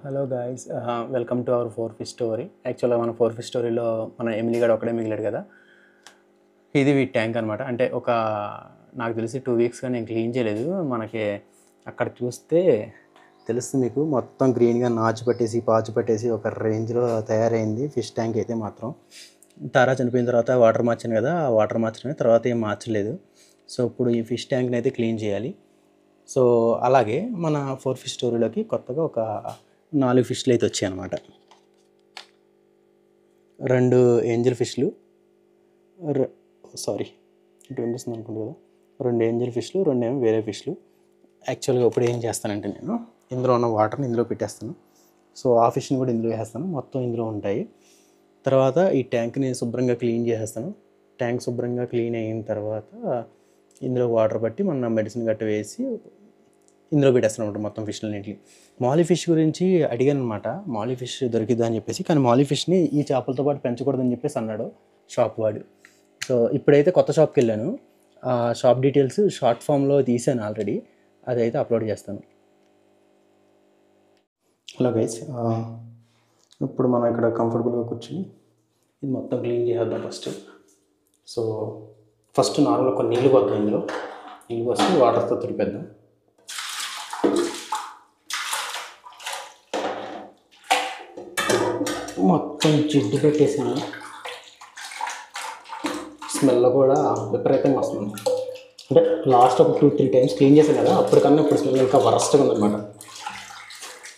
Hello guys, welcome to our four fish story. యాక్చువల్గా మన four fish స్టోరీలో మన ఎమిలిగాడు ఒకడే మిగిలాడు కదా. ఇది వీటి ట్యాంక్ అనమాట. అంటే నాకు తెలిసి 2 వీక్స్గా నేను క్లీన్ చేయలేదు. మనకి అక్కడ చూస్తే తెలుస్తుంది మీకు, మొత్తం గ్రీన్గా నాచు పట్టేసి ఒక రేంజ్లో తయారైంది ఫిష్ ట్యాంక్ అయితే మాత్రం. తారా చనిపోయిన తర్వాత వాటర్ మార్చాను కదా, ఆ వాటర్ మార్చడమే, తర్వాత ఏం మార్చలేదు. సో ఇప్పుడు ఈ ఫిష్ ట్యాంక్ని అయితే క్లీన్ చేయాలి. సో అలాగే మన ఫోర్ ఫిష్ స్టోరీలోకి కొత్తగా ఒక 4 ఫిష్లు అయితే వచ్చాయి అన్నమాట. 2 ఏంజల్ ఫిష్లు, ఇటు వినిపిస్తుంది అనుకుంటు కదా, 2 ఏంజల్ ఫిష్లు, 2 ఏమో వేరే ఫిష్లు. యాక్చువల్గా ఇప్పుడు ఏం చేస్తానంటే నేను ఇందులో ఉన్న వాటర్ని ఇందులో పెట్టేస్తాను. సో ఆ ఫిష్ని కూడా ఇందులో వేస్తాను, మొత్తం ఇందులో ఉంటాయి. తర్వాత ఈ ట్యాంక్ని శుభ్రంగా క్లీన్ చేసేస్తాను. ట్యాంక్ శుభ్రంగా క్లీన్ అయిన తర్వాత ఇందులో వాటర్ పట్టి మన మెడిసిన్ గట్ట వేసి ఇందులో పెట్టేస్తాను అనమాట మొత్తం ఫిష్లన్నింటిని. మాలీ ఫిష్ గురించి అడిగాను అనమాట, మాలీ ఫిష్ దొరికిద్దా అని చెప్పేసి. కానీ మాలీ ఫిష్ని ఈ చేపలతో పాటు పెంచకూడదని చెప్పేసి అన్నాడు షాప్ వాడు. సో ఇప్పుడైతే కొత్త షాప్కి వెళ్ళాను. ఆ షాప్ డీటెయిల్స్ షార్ట్ ఫామ్లో తీసాను ఆల్రెడీ, అదైతే అప్లోడ్ చేస్తాను. హలో గైస్, ఇప్పుడు మనం ఇక్కడ కంఫర్టబుల్గా కూర్చొని ఇది మొత్తం క్లీన్ చేద్దాం సో ఫస్ట్ నార్మల్ కొన్ని నీళ్ళు పోతాం, ఇందులో నీళ్ళు పోస్తే వాటర్తో తుడిపేద్దాం. మొత్తం జిడ్డు పెట్టేసాను, స్మెల్ కూడా విపరీతంగా వస్తుంది. అంటే లాస్ట్ ఒక 2-3 టైమ్స్ క్లీన్ చేశాను కదా, అప్పటికన్నా ఇప్పుడు స్మెల్ ఇంకా వరస్ట్గా ఉందన్నమాట.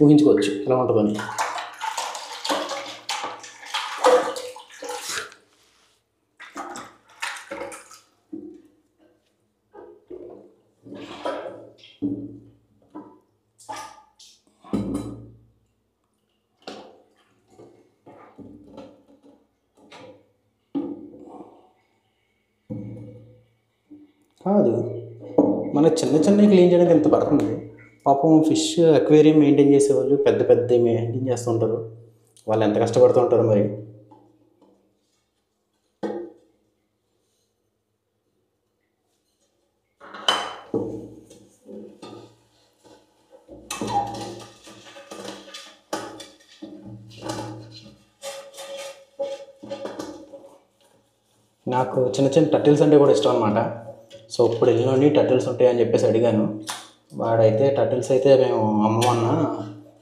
ఊహించుకోవచ్చు ఎలా ఉంటుందని. కాదు, మన చిన్న క్లీన్ చేయడానికి ఎంత పడుతుంది పాపం. ఫిష్ అక్వేరియం మెయింటైన్ చేసేవాళ్ళు పెద్ద మెయింటైన్ చేస్తూ ఉంటారు, వాళ్ళు ఎంత కష్టపడుతూ ఉంటారు మరి. నాకు చిన్న టర్టిల్స్ అంటే కూడా ఇష్టం అనమాట. సో ఇప్పుడు ఇల్లులోని టర్టిల్స్ ఉంటాయని చెప్పేసి అడిగాను. వాడైతే టర్టిల్స్ అయితే మేము అమ్మమన్నా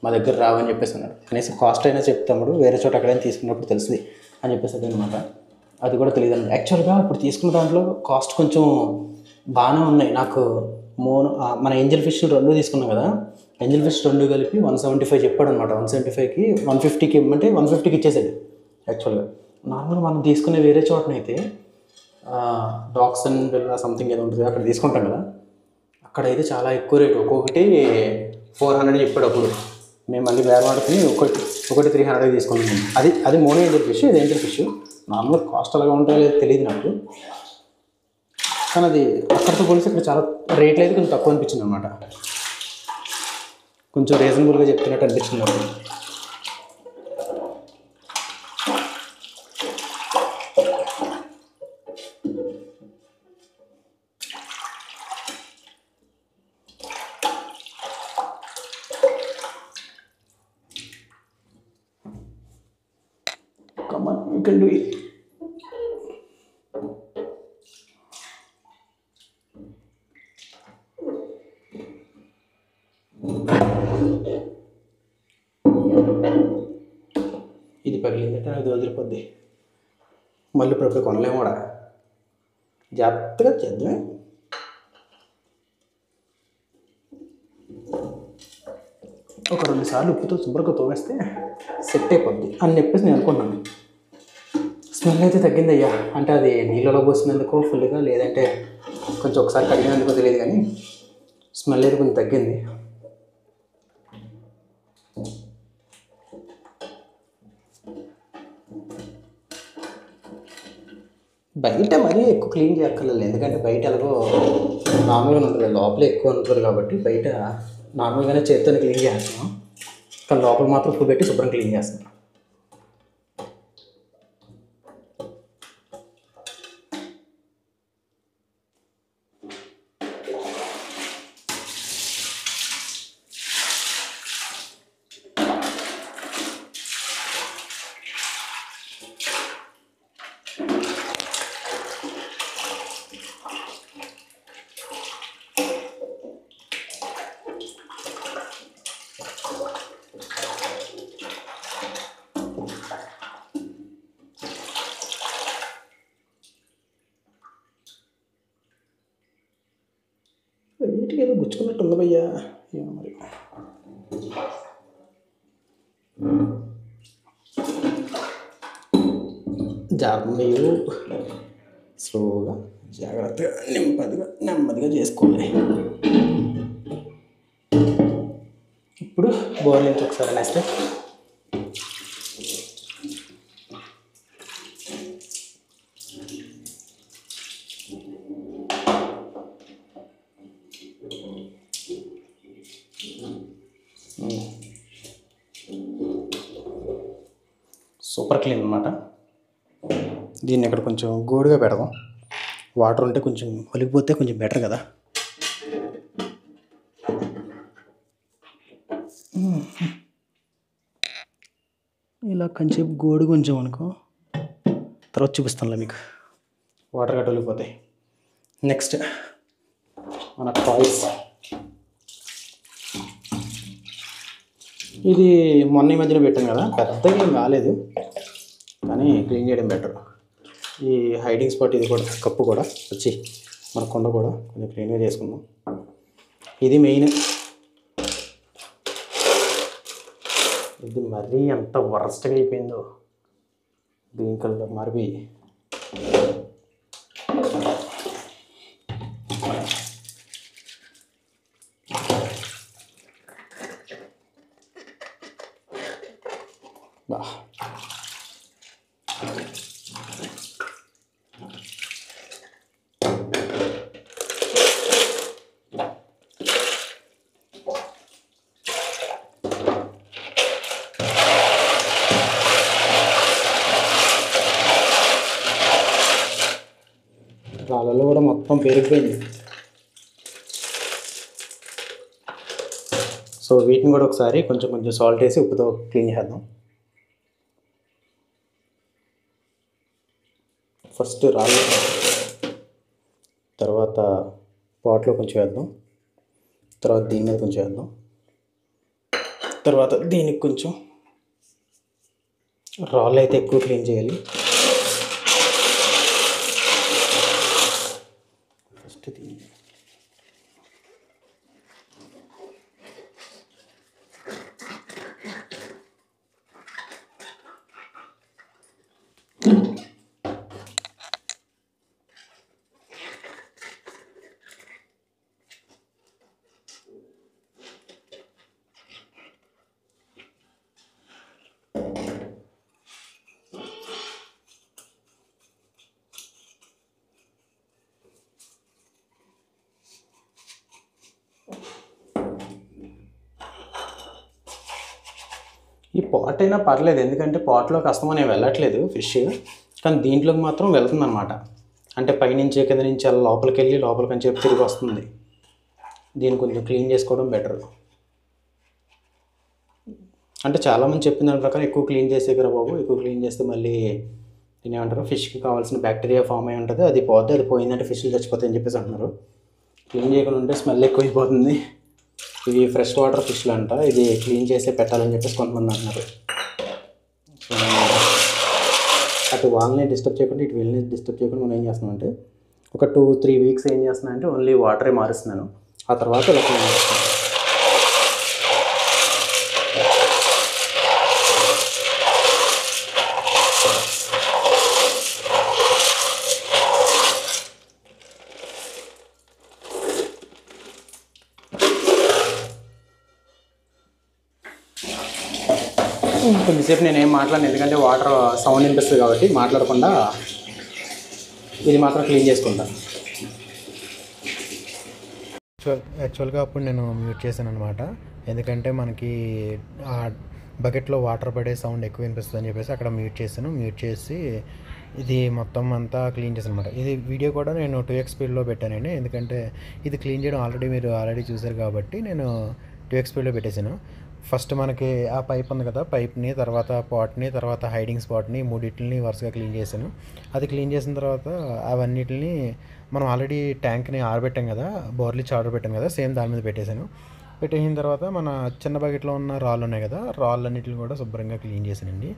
మా దగ్గర రావని చెప్పేసి అన్నాడు. కనీసం కాస్ట్ అయినా చెప్తాడు, వేరే చోట ఎక్కడైనా తీసుకున్నప్పుడు తెలుస్తుంది అని చెప్పేసి అనమాట. అది కూడా తెలియదు అన్నమాట. యాక్చువల్గా ఇప్పుడు తీసుకున్న దాంట్లో కాస్ట్ కొంచెం బాగానే ఉన్నాయి. నాకు మన ఏంజల్ ఫిష్ 2 తీసుకున్నాం కదా, ఏంజల్ ఫిష్ 2 కలిపి 175 చెప్పాడు అనమాట. 175కి 150కి ఇవ్వమంటే 150కి ఇచ్చేసాడు. యాక్చువల్గా నార్మల్గా మనం తీసుకునే వేరే చోటనైతే డాగ్స్ అండ్ బిల్లా సంథింగ్ ఏదో ఉంటుంది, అక్కడ తీసుకుంటాం కదా, అక్కడైతే చాలా ఎక్కువ రేటు. ఒక్కొక్కటి 400 చెప్పాడు. అప్పుడు మేము మళ్ళీ వేరవాడుకుని ఒకటి 300 తీసుకున్నాం. అది మోనో ఏంజల్ ఫిష్, ఇది ఏంజల్ ఫిష్. నార్మల్ కాస్ట్ అలాగా ఉంటాయో లేదో తెలియదు నాకు, కానీ అది అక్కడితో పోలిసి ఇక్కడ చాలా రేట్లు అయితే కొంచెం తక్కువ అనిపించింది అనమాట. కొంచెం రీజనబుల్గా చెప్తున్నట్టు అనిపించింది నాకు. Come on, you can do it. ఇది పగిలిందంటే అది వదిలిపోద్ది, మళ్ళీ ఇప్పుడు కొనలేము కూడా. జాగ్రత్తగా చేద్దాం. ఒక 2 సార్లు ఉప్పుతో శుభ్రంగా తోమేస్తే సెట్ అయిపోద్ది అని చెప్పేసి నేను అనుకుంటున్నాను. స్మెల్ అయితే తగ్గింది అయ్యా. అంటే అది నీళ్ళలో పోసినందుకో ఫుల్గా, లేదంటే కొంచెం ఒకసారి కడిగినందుకో తెలియదు, కానీ స్మెల్ అయితే కొంచెం తగ్గింది. బయట మరీ ఎక్కువ క్లీన్ చేయక్కర్లేదు, ఎందుకంటే బయట ఎలాగో నార్మల్గా ఉంటుంది, లోపలే ఎక్కువ ఉంటుంది కాబట్టి బయట నార్మల్గానే చేతితో క్లీన్ చేస్తున్నాం. కానీ లోపల మాత్రం ఉప్పు పెట్టి శుభ్రం క్లీన్ చేస్తున్నాం. వీటికి ఏదో గుచ్చుకున్నట్టు ఉంది భయ్యా, ఏమో మరి. జాగ్రత్తగా స్లోగా జాగ్రత్తగా నెమ్మదిగా చేసుకోవాలి. ఇప్పుడు బౌల్ నుంచి ఒకసారి వేస్తే సూపర్ క్లీన్ అనమాట. దీన్ని ఇక్కడ కొంచెం గోడుగా పెడదాం. వాటర్ ఉంటే కొంచెం ఒలిగిపోతే కొంచెం బెటర్ కదా. ఇలా కొంచెం గోడు కొంచెం అనుకో, తర్వాత చూపిస్తానులే మీకు. వాటర్ గట్ట ఒలిగిపోతాయి. నెక్స్ట్ మన టాయ్స్. ఇది మొన్న ఈ మధ్యన పెట్టాను కదా, పెద్దగా ఏం కాలేదు కానీ క్లీన్ చేయడం బెటర్. ఈ హైడింగ్ స్పాట్ ఇది కూడా, కప్పు కూడా వచ్చి మన కొండ కూడా కొంచెం క్లీన్గా చేసుకుందాం. ఇది మెయిన్. ఇది మరీ ఎంత వరస్ట్గా అయిపోయిందో, గ్రీన్ కలర్ మరివి. బా రాళ్ళలో కూడా మొత్తం పెరిగిపోయింది. సో వీటిని కూడా ఒకసారి కొంచెం సాల్ట్ వేసి ఉప్పుతో క్లీన్ చేద్దాం. ఫస్ట్ రాళ్ళు, తర్వాత పాట్లో కొంచెం వేద్దాం, తర్వాత దీని మీద కొంచెం వేద్దాం, తర్వాత దీనికి కొంచెం. రాళ్ళు అయితే ఎక్కువ క్లీన్ చేయాలి. ఫస్ట్ దీన్ని ఈ పాట్ అయినా పర్లేదు, ఎందుకంటే పాట్లోకి అస్తమా నేను వెళ్ళట్లేదు ఫిష్, కానీ దీంట్లోకి మాత్రం వెళ్తుంది అనమాట. అంటే పైనుంచి కింద నుంచి అలా లోపలికి వెళ్ళి లోపలికి అని చెప్పి తిరిగి వస్తుంది. దీన్ని కొంచెం క్లీన్ చేసుకోవడం బెటర్. అంటే చాలామంది చెప్పిన దాని ప్రకారం ఎక్కువ క్లీన్ చేసే కదా బాబు, ఎక్కువ క్లీన్ చేస్తే మళ్ళీ దీని ఏమంటారు, ఫిష్కి కావాల్సిన బ్యాక్టీరియా ఫామ్ అయి ఉంటుంది, అది పోతే, అది పోయిందంటే ఫిష్లు చచ్చిపోతాయని చెప్పేసి అంటున్నారు. క్లీన్ చేయకుండా ఉంటే స్మెల్ ఎక్కువైపోతుంది. ఇవి ఫ్రెష్ వాటర్ ఫిష్లు అంట, ఇది క్లీన్ చేసే పెట్టాలని చెప్పేసి కొంతమంది అంటున్నారు. సో అటు వాళ్ళని డిస్టర్బ్ చేయకుండా ఇటు వీళ్ళని డిస్టర్బ్ చేయకుండా మనం ఏం చేస్తున్నామంటే ఒక 2-3 వీక్స్ ఏం చేస్తున్నాను అంటే ఓన్లీ వాటరే మారుస్తున్నాను, ఆ తర్వాత ఇలా క్లీన్ చేస్తున్నాను. కొద్దిసేపు నేను ఏం మాట్లాడను, ఎందుకంటే వాటర్ సౌండ్ వినిపిస్తుంది కాబట్టి మాట్లాడకుండా ఇది మాత్రం క్లీన్ చేసుకుంటాను. యాక్చువల్గా అప్పుడు నేను మ్యూట్ చేశాను అనమాట, ఎందుకంటే మనకి ఆ బకెట్లో వాటర్ పడే సౌండ్ ఎక్కువ వినిపిస్తుంది అని చెప్పేసి అక్కడ మ్యూట్ చేశాను. మ్యూట్ చేసి ఇది మొత్తం అంతా క్లీన్ చేశాను అనమాట. ఇది వీడియో కూడా నేను 2x స్పీడ్లో పెట్టానండి, ఎందుకంటే ఇది క్లీన్ చేయడం మీరు ఆల్రెడీ చూసారు కాబట్టి నేను 2x స్పీడ్లో పెట్టేశాను. ఫస్ట్ మనకి ఆ పైప్ ఉంది కదా, పైప్ని, తర్వాత పాట్ని, తర్వాత హైడింగ్ స్పాట్ని, మూడింటిని వరుసగా క్లీన్ చేశాను. అది క్లీన్ చేసిన తర్వాత అవన్నిటిని మనం ఆల్రెడీ ట్యాంక్ని ఆరబెట్టాం కదా, బోర్లిచ్చి ఆర్డర్ పెట్టాం కదా, సేమ్ దాని మీద పెట్టేశాను. పెట్టేసిన తర్వాత మన చిన్న బకెట్లో ఉన్న రాళ్ళు ఉన్నాయి కదా, రాళ్ళన్నిటిని కూడా శుభ్రంగా క్లీన్ చేసానండి.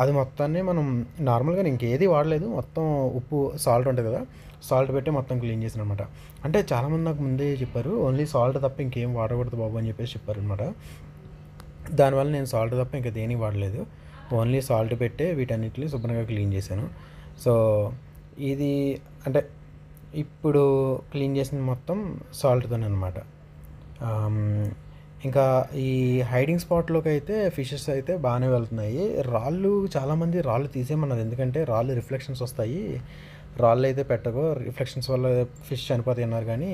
అది మొత్తాన్ని మనం నార్మల్గా ఇంకేది వాడలేదు, మొత్తం ఉప్పు సాల్ట్ ఉంటుంది కదా, సాల్ట్ పెట్టి మొత్తం క్లీన్ చేసాను అనమాట. అంటే చాలామంది నాకు ముందే చెప్పారు ఓన్లీ సాల్ట్ తప్ప ఇంకేం వాడకూడదు బాబు అని చెప్పేసి చెప్పారు అనమాట. దానివల్ల నేను సాల్ట్ తప్ప ఇంకా దేనికి వాడలేదు, ఓన్లీ సాల్ట్ పెట్టే వీటన్నిటిని శుభ్రంగా క్లీన్ చేశాను. సో ఇది అంటే ఇప్పుడు క్లీన్ చేసిన మొత్తం సాల్ట్తోనే అనమాట. ఇంకా ఈ హైడింగ్ స్పాట్లోకి అయితే ఫిషెస్ అయితే బాగానే వెళ్తున్నాయి. రాళ్ళు చాలామంది రాళ్ళు తీసేయమన్నారు, ఎందుకంటే రాళ్ళు రిఫ్లెక్షన్స్ వస్తాయి, రాళ్ళు అయితే పెట్టకో రిఫ్లెక్షన్స్ వల్ల ఫిష్ చనిపోతాయి అన్నారు. కానీ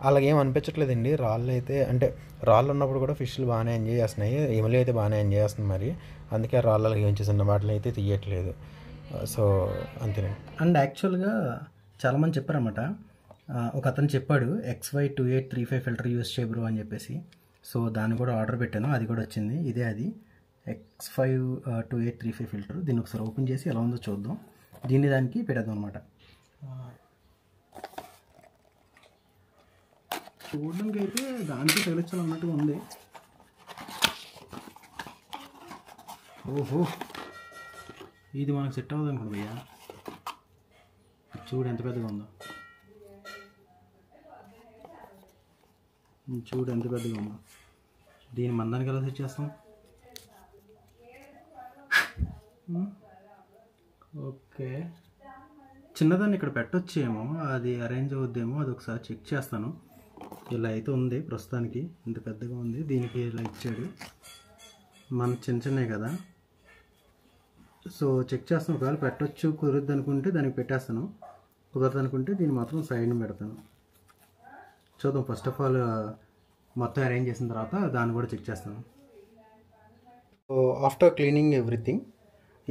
అలాగేం అనిపించట్లేదండి. రాళ్ళు అయితే అంటే రాళ్ళు ఉన్నప్పుడు కూడా ఫిష్లు బాగానే ఎంజాయ్ చేస్తున్నాయి, ఎములు అయితే బాగానే ఎంజాయ్ చేస్తుంది. మరి అందుకే రాళ్ళకి ఏం చేసిన వాటిని అయితే తీయట్లేదు. సో అంతేనండి. అండ్ యాక్చువల్గా చాలామంది చెప్పారన్నమాట, ఒక అతను చెప్పాడు XY2835 ఫిల్టర్ యూస్ చేయ బ్రో అని చెప్పేసి. సో దాన్ని కూడా ఆర్డర్ పెట్టాను, అది కూడా వచ్చింది. ఇదే అది X52835 ఫిల్టర్. దీన్ని ఒకసారి ఓపెన్ చేసి ఎలా ఉందో చూద్దాం, దీన్ని దానికి పెట్టేద్దాం అనమాట. చూడడానికి అయితే దానికి తగిలించాలన్నట్టుగా ఉంది. ఓహో, ఇది మనకు సెట్ అవ్వదు అనుకోండి భయ్యా. చూడు ఎంత పెద్దగా ఉందో, చూడు ఎంత పెద్దగా ఉందో. దీని మందానికి ఎలా సెట్ చేస్తాం? ఓకే, చిన్నదాన్ని ఇక్కడ పెట్టొచ్చేమో, అది అరేంజ్ అవుద్దేమో, అది ఒకసారి చెక్ చేస్తాను. ఇలా అయితే ఉంది ప్రస్తుతానికి, ఇంత పెద్దగా ఉంది. దీనికి ఇలా ఇచ్చాడు, మన చిన్న చిన్నవి కదా. సో చెక్ చేస్తాను, ఒకవేళ పెట్టొచ్చు కుదరద్దు అనుకుంటే దానికి పెట్టేస్తాను, కుదరదు అనుకుంటే దీన్ని మాత్రం సైడ్ని పెడతాను. చూద్దాం, ఫస్ట్ ఆఫ్ ఆల్ మొత్తం అరేంజ్ చేసిన తర్వాత దాన్ని కూడా చెక్ చేస్తాను. సో ఆఫ్టర్ క్లీనింగ్ ఎవ్రీథింగ్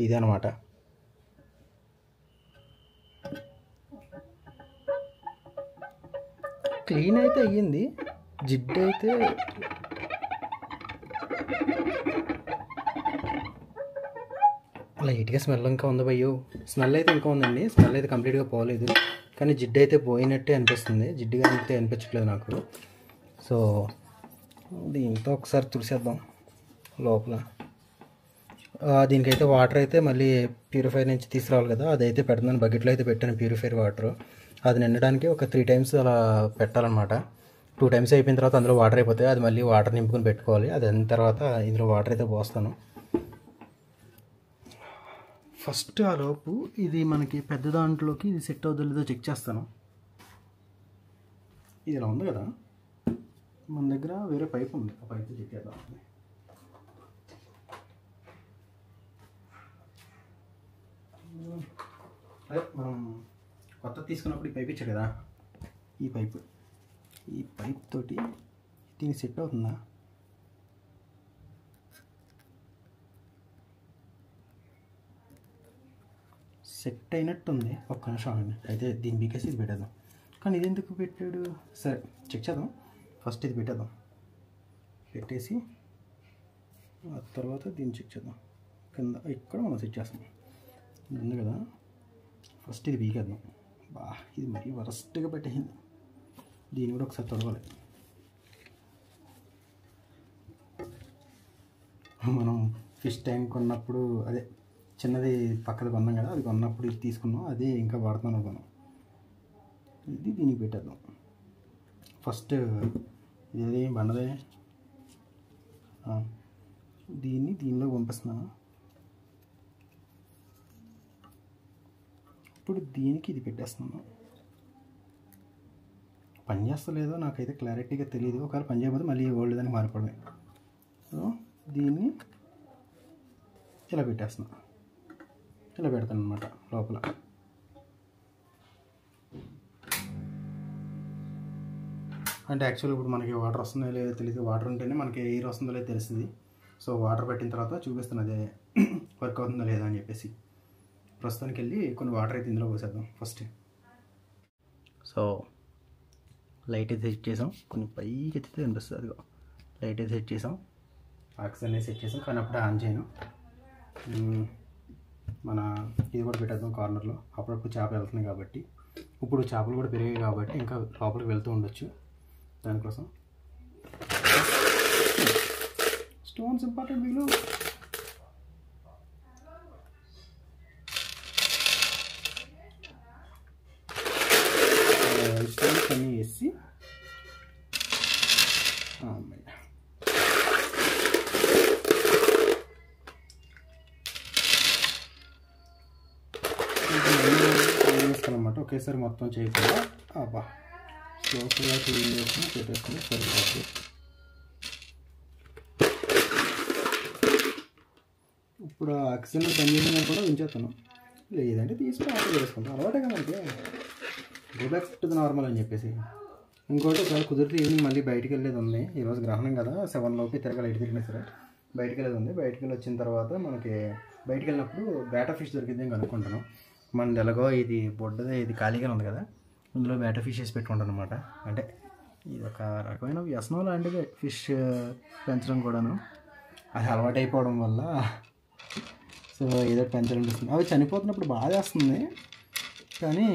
ఇదే అనమాట. క్లీన్ అయితే అయ్యింది, జిడ్డు అయితే లైట్గా స్మెల్ ఇంకా ఉంది భయ్యో. స్మెల్ అయితే ఇంకా ఉందండి, స్మెల్ అయితే కంప్లీట్గా పోలేదు, కానీ జిడ్డు అయితే పోయినట్టే అనిపిస్తుంది, జిడ్డుగా అయితే అనిపించట్లేదు నాకు. సో దీంతో ఒకసారి తుడిసేద్దాం లోపల. దీనికైతే వాటర్ అయితే మళ్ళీ ప్యూరిఫైర్ నుంచి తీసుకురావాలి కదా, అదైతే పెడుతున్నాను. బకెట్లో అయితే పెట్టాను ప్యూరిఫైర్ వాటర్, అది నిండడానికి ఒక 3 times అలా పెట్టాలన్నమాట. 2 times అయిపోయిన తర్వాత అందులో వాటర్ అయిపోతాయి, అది మళ్ళీ వాటర్ నింపుకొని పెట్టుకోవాలి. అది అయిన తర్వాత ఇందులో వాటర్ అయితే పోస్తాను. ఫస్ట్ ఆ లోపు ఇది మనకి పెద్ద దాంట్లోకి ఇది సెట్ అవుతుందో లేదో చెక్ చేస్తాను. ఇది ఇలా ఉంది కదా, మన దగ్గర వేరే పైప్ ఉంది, ఆ పైప్ చెక్ చేద్దాం. అదే మనం కొత్త తీసుకున్నప్పుడు ఈ పైప్ ఇచ్చారు కదా, ఈ పైప్ తోటి దీనికి సెట్ అవుతుందా? సెట్ అయినట్టుంది, ఒక్క నిమిషం అండి. అయితే దీన్ని బీకేసి ఇది పెట్టేద్దాం. కానీ ఇది ఎందుకు పెట్టాడు? సరే చెక్ చేద్దాం. ఫస్ట్ ఇది పెట్టేద్దాం, పెట్టేసి ఆ తర్వాత దీన్ని చెక్ చేద్దాం. కింద ఇక్కడ మనం సెట్ చేస్తాం, ఇది ఉంది కదా. ఫస్ట్ ఇది బీకేద్దాం. ఇది మరీ వరస్ట్గా పెట్టేసింది, దీన్ని కూడా ఒకసారి తొడవాలి. మనం ఫిష్ ట్యాంక్ కొన్నప్పుడు, అదే చిన్నది పక్కది కొన్నాం కదా, అది కొన్నప్పుడు ఇది తీసుకున్నాం, అది ఇంకా వాడుతున్నాం అనుకున్నాం. ఇది దీనికి పెట్టేద్దాం. ఫస్ట్ ఇది బండదే, దీనిలో పంపిస్తున్నాను. ఇప్పుడు దీనికి ఇది పెట్టేస్తున్నాను. పని చేస్తలేదో నాకైతే క్లారిటీగా తెలియదు, ఒకవేళ పని చేయకపోతే మళ్ళీ ఓల్డ్ దానికి మారిపోవడమే. సో దీన్ని ఇలా పెట్టేస్తున్నాను, ఇలా పెడతాను అనమాట లోపల. అంటే యాక్చువల్గా ఇప్పుడు మనకి వాటర్ వస్తుందో లేదో తెలియదు, వాటర్ ఉంటేనే మనకి ఎయిర్ వస్తుందో లేదో తెలుస్తుంది. సో వాటర్ పెట్టిన తర్వాత చూపిస్తాను అదే వర్క్ అవుతుందో లేదా అని చెప్పేసి. ప్రస్తుతానికి వెళ్ళి కొన్ని వాటర్ అయితే ఇందులో పోసేద్దాం ఫస్ట్. సో లైట్ అయితే సెట్ చేసాం, కొన్ని పైకి ఎత్తితే అనిపిస్తుంది, అదిగో లైట్ అయితే సెట్ చేసాం, ఆక్సిజన్ అనేది సెట్ చేసాం, కానీ అప్పుడే ఆన్ చేయను. మన ఇది కూడా పెట్టేద్దాం కార్నర్లో, అప్పుడప్పుడు చేప వెళ్తుంది కాబట్టి. ఇప్పుడు చేపలు కూడా పెరిగాయి కాబట్టి ఇంకా లోపలికి వెళ్తూ ఉండొచ్చు, దానికోసం స్టోన్స్ ఇంపార్టెంట్ వీళ్ళు. స్టోన్స్ అన్నీ వేసి వేసుకోవాలన్నమాట. ఒకేసారి మొత్తం చేయకుండా అబ్బా స్లోగా క్లీన్ చేసుకుని పెట్టేసుకుని సరిపోతుంది. ఇప్పుడు ఆక్సిజన్ పనిచేసిన కూడా ఉంచేస్తాను, లేదంటే తీసుకుని ఆర్డర్ చేసుకుంటాను. అలవాటే కదా మనకి, go back to the normal అని చెప్పేసి. ఇంకోటి ఒకవేళ కుదిరితే ఈవినింగ్ మళ్ళీ బయటికి వెళ్ళేది ఉంది. ఈరోజు గ్రహణం కదా, 7 లోపే తిరగాలి. ఎటు తిరిగినా సరే బయటికి వెళ్ళేది ఉంది. బయటికి వెళ్ళి వచ్చిన తర్వాత మనకి బయటికి వెళ్ళినప్పుడు బేటా ఫిష్ దొరికింది అని అనుకుంటాను. మనది ఎలాగో ఇది బొడ్డదే, ఇది ఖాళీగా ఉంది కదా, ఇందులో బేటా ఫిష్ వేసి పెట్టుకుంటాను అనమాట. అంటే ఇది ఒక రకమైన వ్యసనం లాంటిది ఫిష్ పెంచడం కూడాను. అది అలవాటు అయిపోవడం వల్ల సో ఏదో పెంచాలనిపిస్తుంది. అవి చనిపోతున్నప్పుడు బాగా వేస్తుంది, కానీ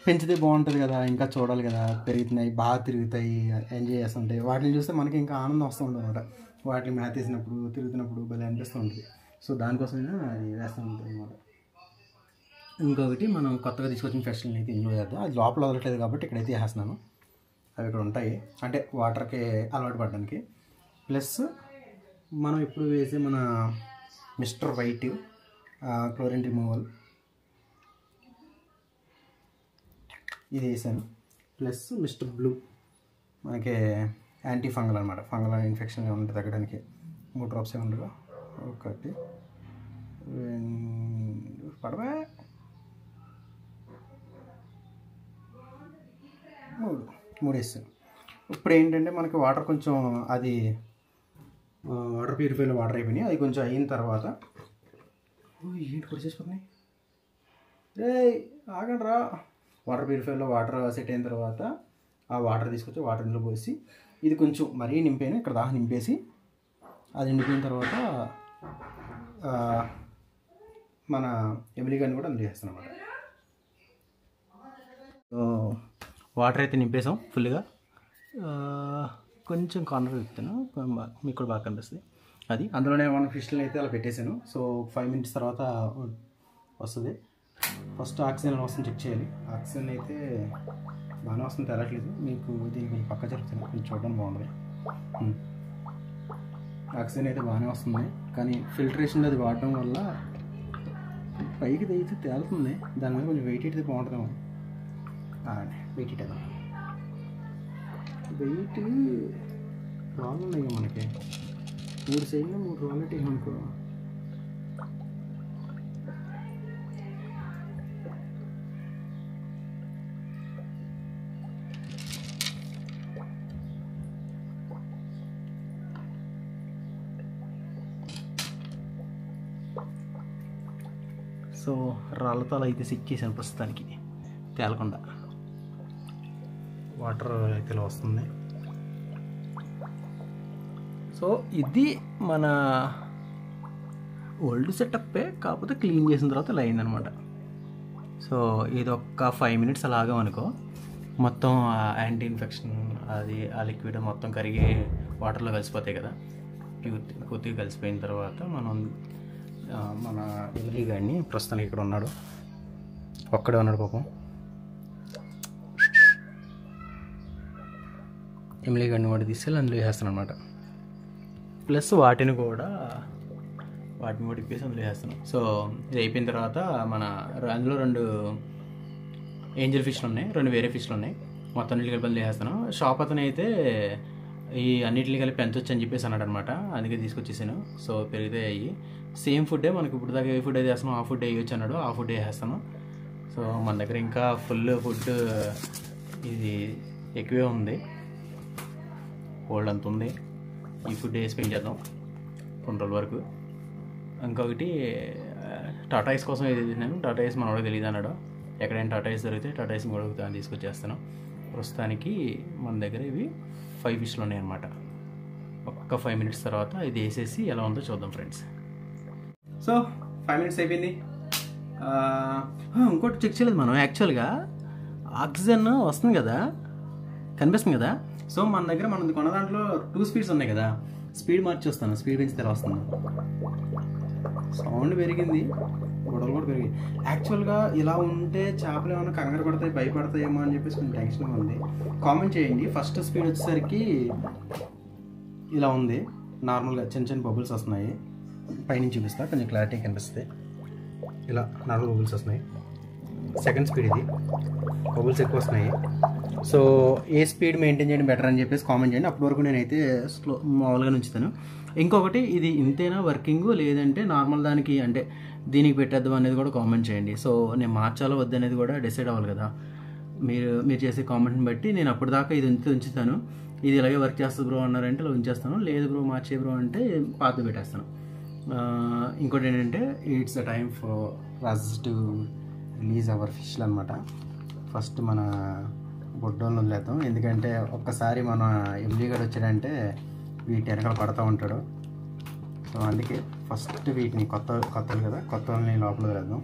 పెంచితే బాగుంటుంది కదా, ఇంకా చూడాలి కదా, పెరుగుతున్నాయి, బాగా తిరుగుతాయి, ఎంజాయ్ చేస్తుంటాయి. వాటిని చూస్తే మనకి ఇంకా ఆనందం వస్తూ ఉంటుంది అనమాట. వాటిని మ్యాథ్ వేసినప్పుడు తిరుగుతున్నప్పుడు భలే అనిపిస్తూ ఉంటుంది. సో దానికోసమైనా అది వేస్తూ ఉంటుంది అనమాట. ఇంకొకటి మనం కొత్తగా తీసుకొచ్చిన ఫెస్టివల్ అయితే ఇందులో చేద్దాం. అది లోపల వదలట్లేదు కాబట్టి ఇక్కడైతే వేస్తున్నాను. అవి ఇక్కడ ఉంటాయి, అంటే వాటర్కి అలవాటు పడడానికి. ప్లస్ మనం ఇప్పుడు వేసే మన మిస్టర్ వైట్ క్లోరిన్ రిమూవల్ ఇది వేసాను. ప్లస్ మిస్టర్ బ్లూ మనకి యాంటీ ఫంగల్ అనమాట. ఫంగల్ ఇన్ఫెక్షన్ ఉంటే తగ్గడానికి 3 డ్రాప్స్ ఉండగా 1 2 పడవే 3 వేస్తాను. ఇప్పుడు ఏంటంటే మనకి వాటర్ కొంచెం అది వాటర్ ప్యూరిఫైలో వాటర్ అయిపోయినాయి. అది కొంచెం అయిన తర్వాత ఏంటి కూడా చేసుకున్నాయి రే ఆగండి రా. వాటర్ ప్యూరిఫైలో వాటర్ సెట్ అయిన తర్వాత ఆ వాటర్ తీసుకొచ్చి వాటర్ ఇందులో పోసి ఇది కొంచెం మరీ నింపాను, ఇక్కడ దాకా నింపేసి అది నింపిన తర్వాత మన ఎమిలీ గారిని కూడా అందులో చేస్తాను అన్నమాట. వాటర్ అయితే నింపేసాం ఫుల్గా. కొంచెం కార్నర్ చెప్తాను, మీకు కూడా బాగా కనిపిస్తుంది. అది అందులోనే మన ఫిష్ని అయితే అలా పెట్టేశాను. సో 5 minutes తర్వాత వస్తుంది. ఫస్ట్ ఆక్సిజన్ వస్తుంది చెక్ చేయాలి. ఆక్సిజన్ అయితే బాగానే వస్తుంది, తెరట్లేదు. మీకు దీన్ని కొంచెం పక్క జరుగుతుంది, కొంచెం చూడడం బాగుంటుంది. ఆక్సిజన్ అయితే బాగానే వస్తుంది, కానీ ఫిల్టరేషన్ అది వాడడం వల్ల పైకి అయితే తేలుతుంది. దాని మీద కొంచెం వెయిట్ అయితే బాగుంటుందేమో. వెయిట్ ఇట్ వెయిట్ రాళ్ళు ఉన్నాయి మనకి, 3 సైడ్లో 3 రాళ్ళు అయితే అనుకో. సో రాళ్ళతో అలా అయితే సిక్కేసాను ప్రస్తుతానికి తేలకుండా. వాటర్ అయితే ఇలా వస్తుంది. సో ఇది మన ఓల్డ్ సెటప్పే, కాకపోతే క్లీన్ చేసిన తర్వాత ఇలా అయిందనమాట. సో ఇది ఒక 5 minutes అలాగా అనుకో, మొత్తం యాంటీ ఇన్ఫెక్షన్ అది ఆ లిక్విడ్ మొత్తం కరిగి వాటర్లో కలిసిపోతాయి కదా. పూర్తిగా కలిసిపోయిన తర్వాత మనం మన ఎమిలీ గారిని, ప్రస్తుతానికి ఇక్కడ ఉన్నాడు, ఒక్కడే ఉన్నాడు పాపం, ఎమిలీ గారిని కూడా తీసుకెళ్ళి అందులో వేసేస్తాను అనమాట. ప్లస్ వాటిని కూడా ఇప్పేసి అందులో వేస్తాను. సో ఇది అయిపోయిన తర్వాత అందులో 2 ఏంజల్ ఫిష్లు ఉన్నాయి, 2 వేరే ఫిష్లు ఉన్నాయి. మొత్తం అన్నింటికి కలిపి అందులో వేస్తాను. షాప్ అతను అయితే ఈ అన్నింటిని కలిపి పెంచొచ్చు అని చెప్పేసి అన్నాడు అనమాట. అందుకే తీసుకొచ్చేసాను. సో పెరిగితే అయ్యి సేమ్ ఫుడ్డే మనకి ఇప్పుడు దాకా ఏ ఫుడ్ అయితే వేస్తాను ఆ ఫుడ్ వేయొచ్చు అన్నాడు, ఆ ఫుడ్ వేసేస్తాను. సో మన దగ్గర ఇంకా ఫుల్ ఫుడ్ ఇది ఎక్కువే ఉంది, కోల్డ్ అంత ఉంది. ఈ ఫుడ్ వేసి పెంచేద్దాం 2 రోజుల వరకు. ఇంకొకటి టాటాయిస్ కోసం ఏది తిన్నాను, టాటాయిస్ మనోడికి తెలియదు అన్నాడు. ఎక్కడైనా టాటాయిస్ దొరికితే టాటాయిస్ కూడా తీసుకొచ్చేస్తాను. ప్రస్తుతానికి మన దగ్గర ఇవి 5 ఫిష్లు ఉన్నాయి అన్నమాట. ఒక్క 5 minutes తర్వాత ఇది వేసేసి ఎలా ఉందో చూద్దాం ఫ్రెండ్స్. సో 5 minutes అయిపోయింది. ఇంకోటి చెక్ చేయలేదు మనం, యాక్చువల్గా ఆక్సిజన్ వస్తుంది కదా, కనిపిస్తుంది కదా. సో మన దగ్గర మనం కొన్న దాంట్లో 2 speeds ఉన్నాయి కదా, స్పీడ్ మార్చి వస్తాను, స్పీడ్ పెంచితే ఎలా వస్తుంది. సౌండ్ పెరిగింది, గొడవలు కూడా పెరిగింది. యాక్చువల్గా ఇలా ఉంటే చేపలు ఏమైనా కంగారు పడతాయి, భయపడతాయేమో అని చెప్పేసి కొంచెం టెన్షన్గా ఉంది. కామెంట్ చేయండి. ఫస్ట్ స్పీడ్ వచ్చేసరికి ఇలా ఉంది, నార్మల్గా చిన్న చిన్న బబుల్స్ వస్తున్నాయి. పైనుంచి చూపిస్తా, కొంచెం క్లారిటీ కనిపిస్తుంది. ఇలా నార్మల్ బబుల్స్ వస్తున్నాయి. సెకండ్ స్పీడ్ ఇది, బబుల్స్ ఎక్కువ వస్తున్నాయి. సో ఏ స్పీడ్ మెయింటైన్ చేయడం బెటర్ అని చెప్పేసి కామెంట్ చేయండి. అప్పటి వరకు నేనైతే మామూలుగా ఉంచుతాను. ఇంకొకటి, ఇది ఇంతేనా వర్కింగ్ లేదంటే నార్మల్ దానికి అంటే దీనికి పెట్టేద్దాం అనేది కూడా కామెంట్ చేయండి. సో నేను మార్చాలో వద్దనేది కూడా డిసైడ్ అవ్వాలి కదా. మీరు చేసే కామెంట్ని బట్టి నేను అప్పటిదాకా ఇది ఉంచుతాను. ఇది ఇలాగే వర్క్ చేస్తుంది బ్రో అన్నారంటే ఇలా ఉంచేస్తాను. లేదు బ్రో మార్చే బ్రో అంటే పాత పెట్టేస్తాను. ఇంకోటి ఏంటంటే, it's the time for us to release our ఫిష్లు అనమాట. ఫస్ట్ మన బొడ్డోళ్ళు వదిలేద్దాం. ఎందుకంటే ఒక్కసారి మన ఎంలీగడ్ వచ్చాడంటే వీటి వెనకాల పడుతూ ఉంటాడు. సో అందుకే ఫస్ట్ వీటిని కొత్తలు కదా, కొత్త వాళ్ళని లోపల వదిలేద్దాం.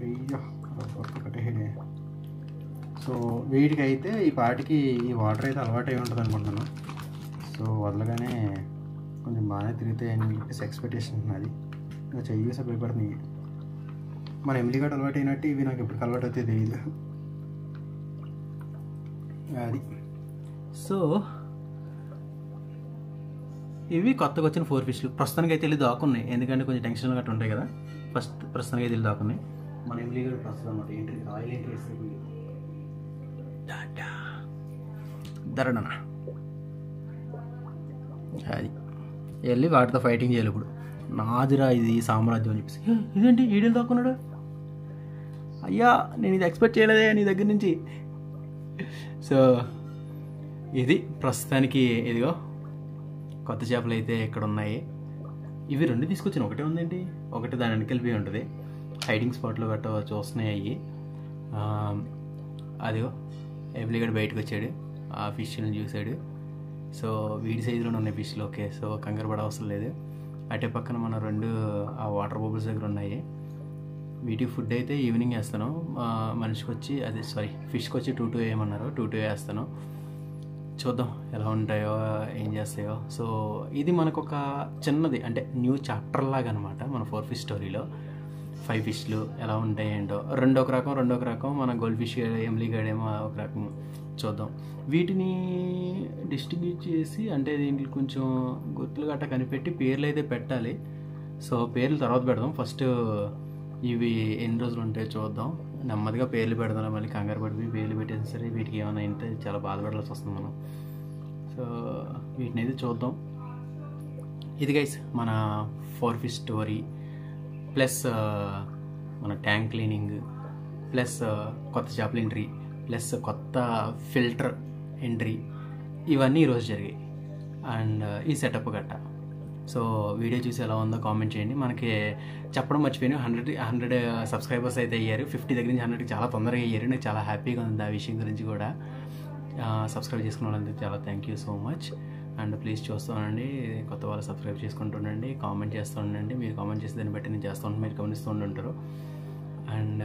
అయ్యో ఒకటే హెడే. సో వీటికి అయితే ఈ పాటికి ఈ వాటర్ అయితే అలవాటు అయి ఉంటుంది అనుకుంటున్నాను. సో వదలగానే కొంచెం బాగానే తిరుగుతాయని చెప్పేసి ఎక్స్పెక్టేషన్ ఉన్నది. ఇంకా చెయ్యేసే భయపడుతుంది. మన ఎమ్మిలిగడ్డ అలవాటు అయినట్టు ఇవి నాకు ఎప్పటికి అలవాటు అవుతాయి తెలియదు. అది సో ఇవి కొత్తగా వచ్చిన 4 ఫిష్లు. ప్రస్తుతానికి అయితే వెళ్ళి దాక్కున్నాయి, ఎందుకంటే కొంచెం టెన్షన్ గట్రా ఉంటాయి కదా. ప్రస్తుతానికి అయితే వెళ్ళి దాక్కున్నాయి. మన ఎమ్మిలిగడ్డ ప్రస్తుతం అనమాట ఎంట్రీ, ఆయిల్ ఎంట్రీ ఇస్తే ధరడనా అది వెళ్ళి వాటితో ఫైటింగ్ చేయాలి. ఇప్పుడు నాదిరా ఇది సామ్రాజ్యం అని చెప్పేసి, ఇదేంటి ఈడీలు దాక్కున్నాడు, అయ్యా నేను ఇది ఎక్స్పెక్ట్ చేయలేదే నీ దగ్గర నుంచి. సో ఇది ప్రస్తుతానికి ఇదిగో కొత్త చేపలు అయితే ఇక్కడ ఉన్నాయి. ఇవి 2 తీసుకొచ్చిన, ఒకటే ఉందేంటి, ఒకటి దాని వెనకెళ్ళిపోయి ఉంటుంది. హైడింగ్ స్పాట్లో గట్ట చూస్తున్నాయి అవి. అదిగో ఎమ్లిగడ్ బయటకు వచ్చాడు, ఆ ఫిష్ని చూసాడు. సో వీడి సైజులోనే ఉన్నాయి ఫిష్లు. ఓకే, సో కంగారు పడ అవసరం లేదు. అటే పక్కన మన 2 ఆ వాటర్ బబుల్స్ దగ్గర ఉన్నాయి. వీటికి ఫుడ్ అయితే ఈవినింగ్ వేస్తాను. మనిషికి వచ్చి ఫిష్కి వచ్చి 2 వేయమన్నారు, 2 వేస్తాను. చూద్దాం ఎలా ఉంటాయో ఏం చేస్తాయో. సో ఇది మనకు ఒక చిన్నది అంటే న్యూ చాప్టర్ లాగా అనమాట మన 4 ఫిష్ స్టోరీలో. 5 ఫిష్లు ఎలా ఉంటాయి ఏంటో, రెండొక రకం. మన గోల్డ్ ఫిష్ ఎమ్లిగడేమో ఒక రకం. చూద్దాం. వీటిని డిస్ట్రిబ్యూట్ చేసి అంటే దీంట్లో కొంచెం గుర్తులు గట్ట కనిపెట్టి పేర్లు అయితే పెట్టాలి. సో పేర్లు తర్వాత పెడదాం. ఫస్ట్ ఇవి ఎన్ని రోజులు ఉంటాయో చూద్దాం. నెమ్మదిగా పేర్లు పెడదాం. మళ్ళీ కంగారు పడిపోయి పేర్లు పెట్టేసి సరే వీటికి ఏమైనా అయితే చాలా బాధపడాల్సి వస్తుంది మనం. సో వీటిని అయితే చూద్దాం. ఇది గైస్ మన 4 ఫిష్ స్టోరీ ప్లస్ మన ట్యాంక్ క్లీనింగ్ ప్లస్ కొత్త చేపల ఎంట్రీ ప్లస్ కొత్త ఫిల్టర్ ఎంట్రీ ఇవన్నీ ఈరోజు జరిగాయి. అండ్ ఈ సెటప్ గట్ట. సో వీడియో చూసి ఎలా ఉందో కామెంట్ చేయండి. మనకి చెప్పడం మర్చిపోయాను, 100 సబ్స్క్రైబర్స్ అయితే అయ్యారు. 50 దగ్గర నుంచి 100కి చాలా తొందరగా అయ్యారు. నాకు చాలా హ్యాపీగా ఉంది ఆ విషయం గురించి కూడా. సబ్స్క్రైబ్ చేసుకున్న వాళ్ళందరికీ చాలా thank you so much. And please చూస్తూ ఉండండి, కొత్త వాళ్ళు సబ్స్క్రైబ్ చేసుకుంటూ ఉండండి, కామెంట్ చేస్తూ ఉండండి. మీరు కామెంట్ చేస్తే దాన్ని బట్టి నేను చేస్తూ ఉంటాను, మీరు గమనిస్తూ ఉంటారు. అండ్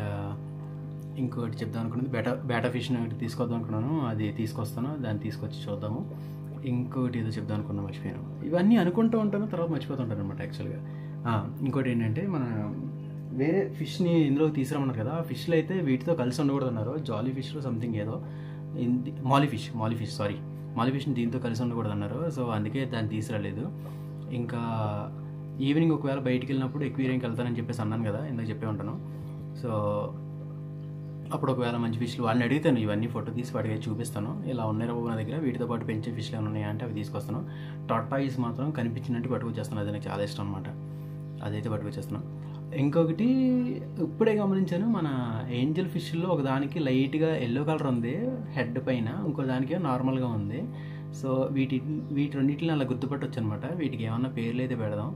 ఇంకోటి చెప్దాం అనుకున్నది, బేటా ఫిష్ని ఒకటి తీసుకొద్దాం అనుకున్నాను, అది తీసుకొస్తాను, దాన్ని తీసుకొచ్చి చూద్దాము. ఇంకోటి ఏదో చెప్దాం అనుకున్నా మర్చిపోయాను. ఇవన్నీ అనుకుంటూ ఉంటాను, తర్వాత మర్చిపోతుంటాను అనమాట యాక్చువల్గా. ఇంకోటి ఏంటంటే మన వేరే ఫిష్ని ఇందులోకి తీసుకురమ్మన్నారు కదా, ఆ ఫిష్లు అయితే వీటితో కలిసి ఉండకూడదు అన్నారు. జాలీ ఫిష్లో సంథింగ్ ఏదో మాలీ ఫిష్ని దీంతో కలిసి ఉండకూడదు అన్నారు. సో అందుకే దాన్ని తీసుకురాలేదు. ఇంకా ఈవినింగ్ ఒకవేళ బయటికి వెళ్ళినప్పుడు ఎక్వేరియంకి వెళ్తానని చెప్పేసి అన్నాను కదా, ఇందాక చెప్పే ఉంటాను. సో అప్పుడు ఒకవేళ మంచి ఫిష్లు వాడిని అడిగితాను, ఇవన్నీ ఫోటో తీసి వాడికి చూపిస్తాను. ఇలా ఉన్నాయి బాబు నా దగ్గర, వీటితో పాటు పెంచే ఫిష్లు ఏమైనా ఉన్నాయా అంటే అవి తీసుకొస్తాను. టాటాయిస్ మాత్రం కనిపించినట్టు పట్టుకొచ్చేస్తాను, అది నాకు చాలా ఇష్టం అనమాట, అదైతే పట్టుకొచ్చేస్తాను. ఇంకొకటి ఇప్పుడే గమనించాను, మన ఏంజల్ ఫిష్లో ఒకదానికి లైట్గా ఎల్లో కలర్ ఉంది హెడ్ పైన, ఇంకో దానికి నార్మల్గా ఉంది. సో వీటి రెండింటిని అలా గుర్తుపట్టవచ్చు అనమాట. వీటికి ఏమన్నా పేర్లు అయితే పెడదాం,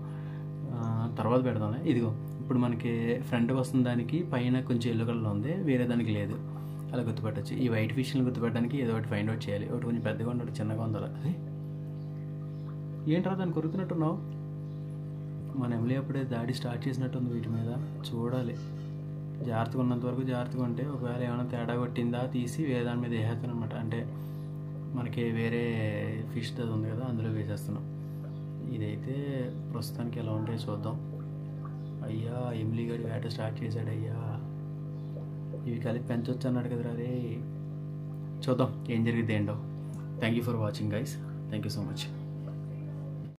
తర్వాత పెడదాం. ఇదిగో ఇప్పుడు మనకి ఫ్రంట్కి వస్తున్న దానికి పైన కొంచెం ఎల్లో కలర్లో ఉంది, వేరే దానికి లేదు, అలా గుర్తుపట్టచ్చు. ఈ వైట్ ఫిష్ని గుర్తుపెట్టడానికి ఏదో ఒకటి ఫైండ్ అవుట్ చేయాలి. ఒకటి కొంచెం పెద్దగా ఉంది, ఒకటి చిన్నగా ఉంది. అలా ఏంట్రా దాన్ని కొరుకుతున్నట్టున్నావు? మన ఎమ్మెల్యే అప్పుడే దాడి స్టార్ట్ చేసినట్టుంది వీటి మీద, చూడాలి. జాగ్రత్తగా ఉన్నంత వరకు జాగ్రత్తగా ఉంటే ఒకవేళ ఏమైనా తేడా కొట్టిందా తీసి వేరే దాని మీద వేసేస్తాను అనమాట. అంటే మనకి వేరే ఫిష్ అది ఉంది కదా, అందులో వేసేస్తున్నాం. ఇదైతే ప్రస్తుతానికి ఎలా ఉంటాయో చూద్దాం. అయ్యా ఎమ్లీ గడి వేట స్టార్ట్ చేశాడు అయ్యా. ఇవి కలిపి పెంచవచ్చు అన్నాడు కదరా రే. చూద్దాం ఏం జరిగింది ఏంటో. Thank you for watching guys. Thank you so much.